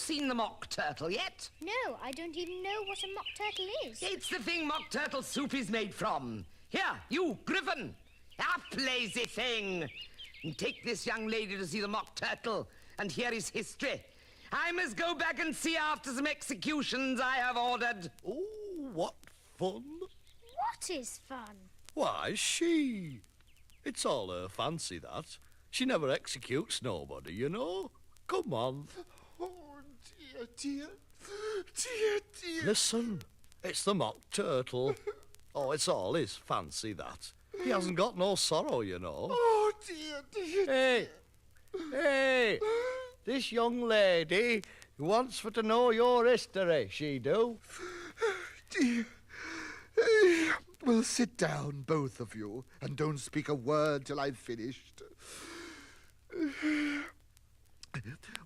seen the mock turtle yet? No, I don't even know what a mock turtle is. It's the thing mock turtle soup is made from. Here, you, Griffin. Up, lazy thing. And take this young lady to see the mock turtle and hear his history. I must go back and see after some executions I have ordered. Oh, what fun. What is fun? Why, she. It's all her fancy, that. She never executes nobody, you know. Come on. Oh, dear, dear. Dear, dear. Listen, it's the mock turtle. Oh, it's all his fancy, that. He hasn't got no sorrow, you know. Oh, dear, dear, Hey, hey, this young lady wants for to know your history, she do. dear. Well, sit down, both of you, and don't speak a word till I've finished.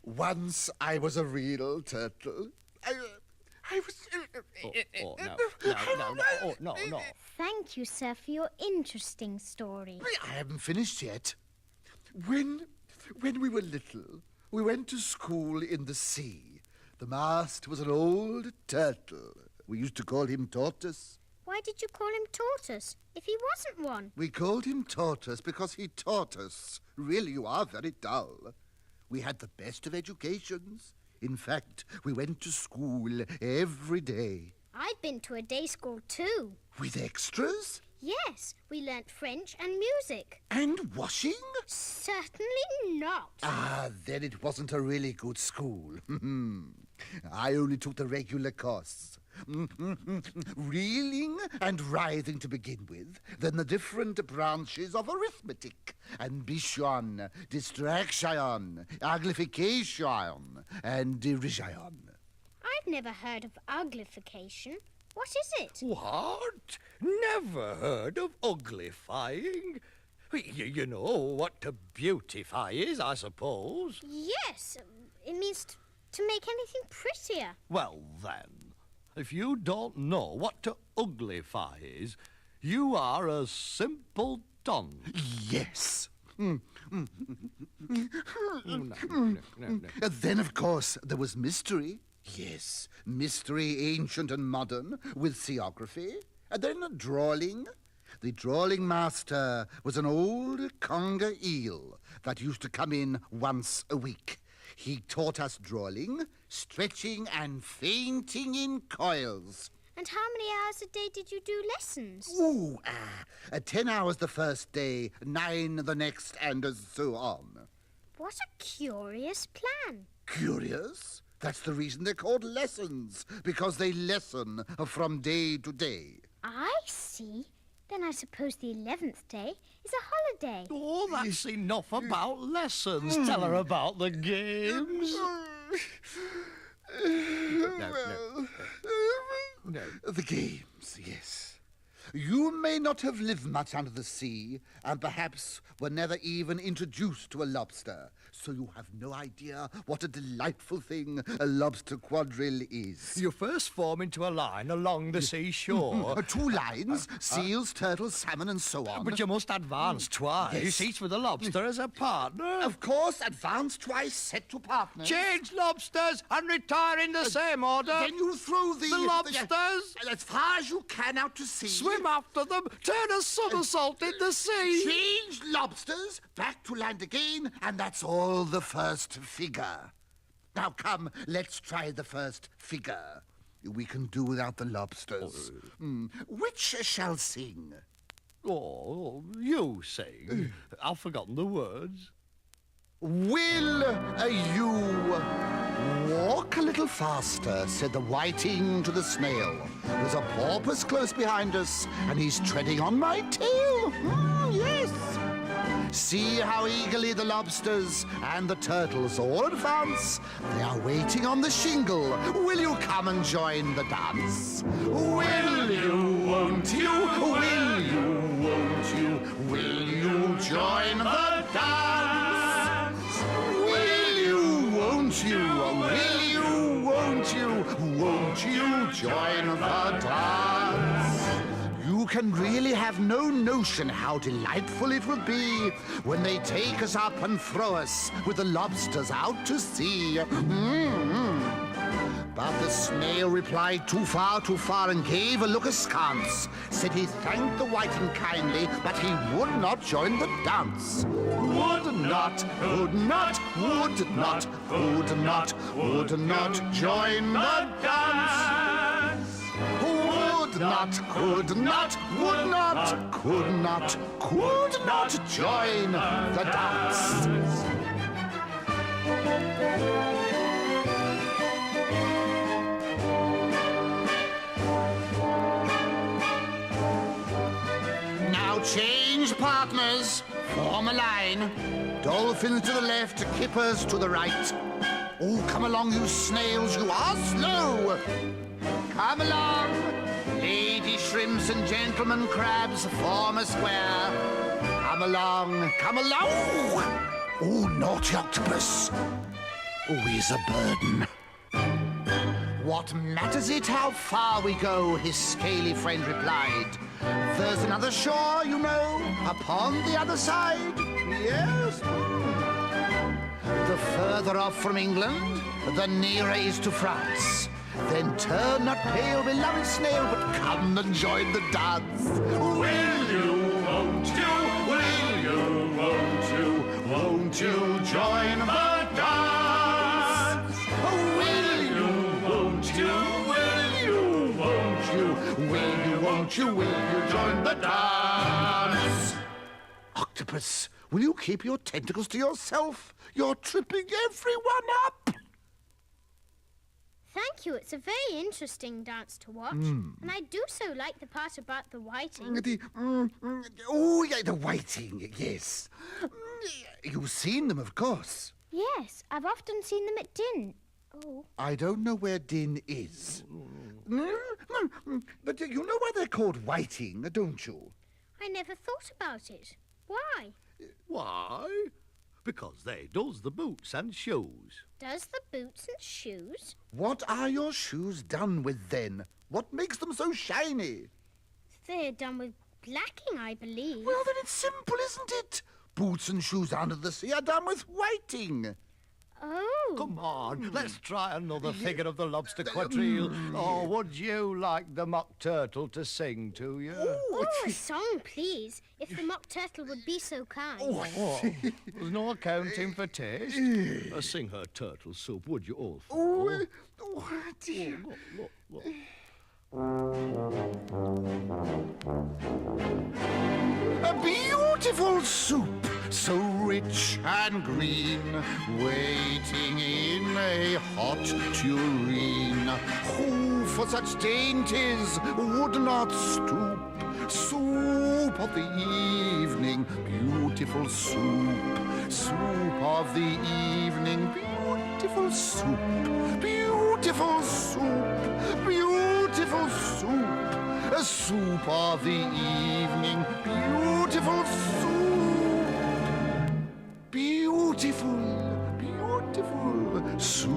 Once I was a real turtle. I was... No. Thank you, sir, for your interesting story. I haven't finished yet. When we were little, we went to school in the sea. The master was an old turtle. We used to call him Tortoise. Why did you call him Tortoise if he wasn't one? We called him Tortoise because he taught us. Really, you are very dull. We had the best of educations. In fact, we went to school every day. I've been to a day school too. With extras? Yes, we learnt French and music. And washing? Certainly not. Ah, then it wasn't a really good school. I only took the regular course. Reeling and writhing to begin with, then the different branches of arithmetic, ambition, distraction, uglification, and derision. I've never heard of uglification. What is it? What? Never heard of uglifying? You know what to beautify is, I suppose. Yes, it means to make anything prettier. Well, then, if you don't know what to uglify is, you are a simple dun. Yes. No. Then, of course, there was mystery. Yes, mystery, ancient and modern, with seaography. And then drawing. The drawing master was an old conger eel that used to come in once a week. He taught us drawing, stretching and fainting in coils. And how many hours a day did you do lessons? 10 hours the first day, 9 the next, and so on. What a curious plan. Curious? That's the reason they're called lessons, because they lessen from day to day. I see. Then I suppose the 11th day is a holiday. Oh, that's enough about lessons. Tell her about the games. No. The games, yes. You may not have lived much under the sea, and perhaps were never even introduced to a lobster, so you have no idea what a delightful thing a lobster quadrille is. You first form into a line along the seashore. 2 lines, seals, turtles, salmon, and so on. But you must advance twice, Yes. each with a lobster as a partner. Of course, advance twice, set to partners. Change lobsters and retire in the same order. Then you throw the lobsters. as far as you can out to sea. Swim after them, turn a somersault in the sea. Change lobsters, back to land again, and that's all the first figure. Now come, let's try the first figure. We can do without the lobsters. Which shall sing? Oh, you sing. I've forgotten the words. Will you walk a little faster, said the whiting to the snail. There's a porpoise close behind us, and he's treading on my tail. Yes. See how eagerly the lobsters and the turtles all advance. They are waiting on the shingle. Will you come and join the dance? Will you, won't you? Will you, won't you? Will you join the dance? Will you, won't you? Will you, won't you join the dance? You can really have no notion how delightful it will be when they take us up and throw us with the lobsters out to sea. But the snail replied too far, and gave a look askance. Said he thanked the whiting kindly, but he would not join the dance. Would not, would not, would not, would not, would not join the dance. Would not, could not, would not, could not, could not join the dance. Now change partners, form a line. Dolphins to the left, kippers to the right. Oh, come along, you snails, you are slow. Come along, lady shrimps and gentlemen crabs, form a square. Come along, come along. Oh, naughty octopus. Oh, he's a burden. What matters it how far we go, his scaly friend replied. There's another shore, you know, upon the other side. Yes. The further off from England, the nearer is to France. Then turn not pale, beloved snail, but come and join the dance. Will you, won't you, will you, won't you join the dance? Will you, won't you, will you, won't you, will you, won't you, will you join the dance? Octopus, will you keep your tentacles to yourself? You're tripping everyone up. Thank you. It's a very interesting dance to watch. And I do so like the part about the whiting. Oh, yeah, the whiting, yes. You've seen them, of course. Yes, I've often seen them at Din. Oh. I don't know where Din is. But you know why they're called whiting, don't you? I never thought about it. Why? Why? Because they does the boots and shoes. Does the boots and shoes? What are your shoes done with, then? What makes them so shiny? They're done with blacking, I believe. Well, then it's simple, isn't it? Boots and shoes under the sea are done with whiting. Oh. Come on, let's try another figure of the lobster quadrille. Or would you like the mock turtle to sing to you? Oh, a song, please. If the mock turtle would be so kind. Oh, there's no accounting for taste. Sing her turtle soup, would you all? Oh, dear. Look. A beautiful soup, so rich and green, waiting in a hot tureen. Who for such dainties would not stoop? Soup of the evening, beautiful soup. Soup of the evening, beautiful soup. Beautiful soup, beautiful soup. A soup of the evening, beautiful soup. Beautiful, beautiful soup.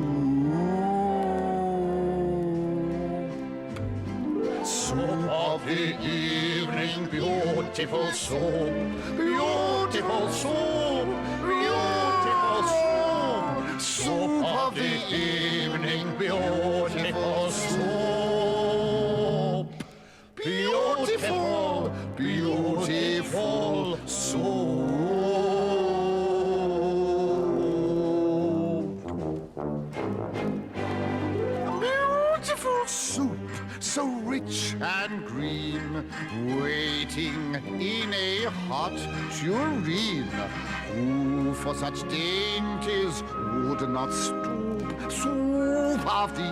Soup of the evening, beautiful soup. Beautiful soup, beautiful soup. Soup of the evening, beautiful soup. Beautiful, beautiful soup. Beautiful soup, so rich and green, waiting in a hot tureen. Who for such dainties would not stoop? Soup of the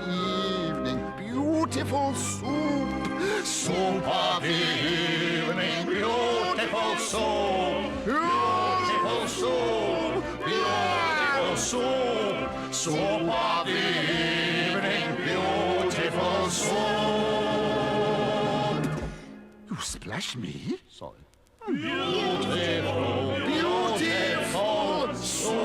evening, beautiful soup. Soup of the evening, beautiful soup. Beautiful soup, beautiful soup. Soup of the evening, beautiful soup. You splash me? Sorry. Beautiful, beautiful soup.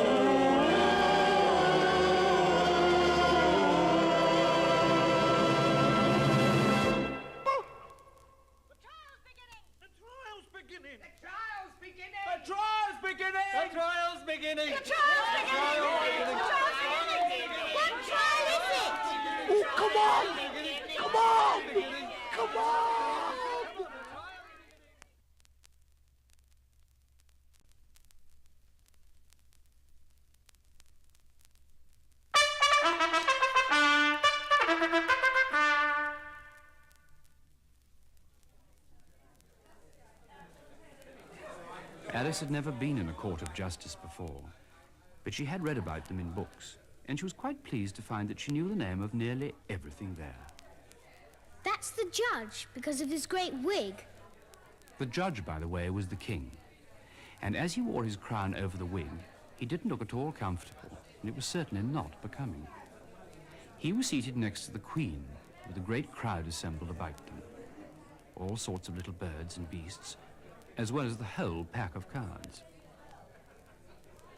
Alice had never been in a court of justice before, but she had read about them in books, and she was quite pleased to find that she knew the name of nearly everything there. That's the judge, because of his great wig. The judge, by the way, was the king, and as he wore his crown over the wig, he didn't look at all comfortable, and it was certainly not becoming. He was seated next to the queen, with a great crowd assembled about them. All sorts of little birds and beasts, as well as the whole pack of cards.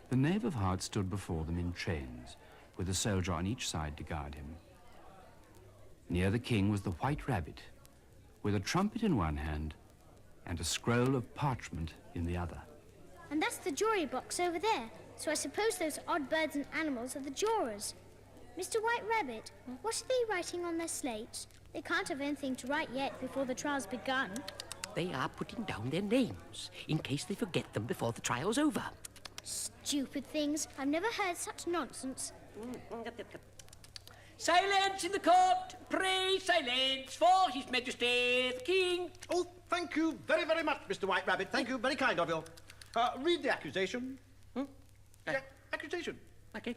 The Knave of Hearts stood before them in chains, with a soldier on each side to guard him. Near the king was the White Rabbit, with a trumpet in one hand and a scroll of parchment in the other. And that's the jury box over there. So I suppose those odd birds and animals are the jurors. Mr. White Rabbit, what are they writing on their slates? They can't have anything to write yet before the trial's begun. They are putting down their names in case they forget them before the trial's over. Stupid things. I've never heard such nonsense. Silence in the court! Pray silence for His Majesty the King! Oh, thank you very, very much, Mr. White Rabbit. Thank you. Very kind of you. Read the accusation. Yeah, accusation. Okay.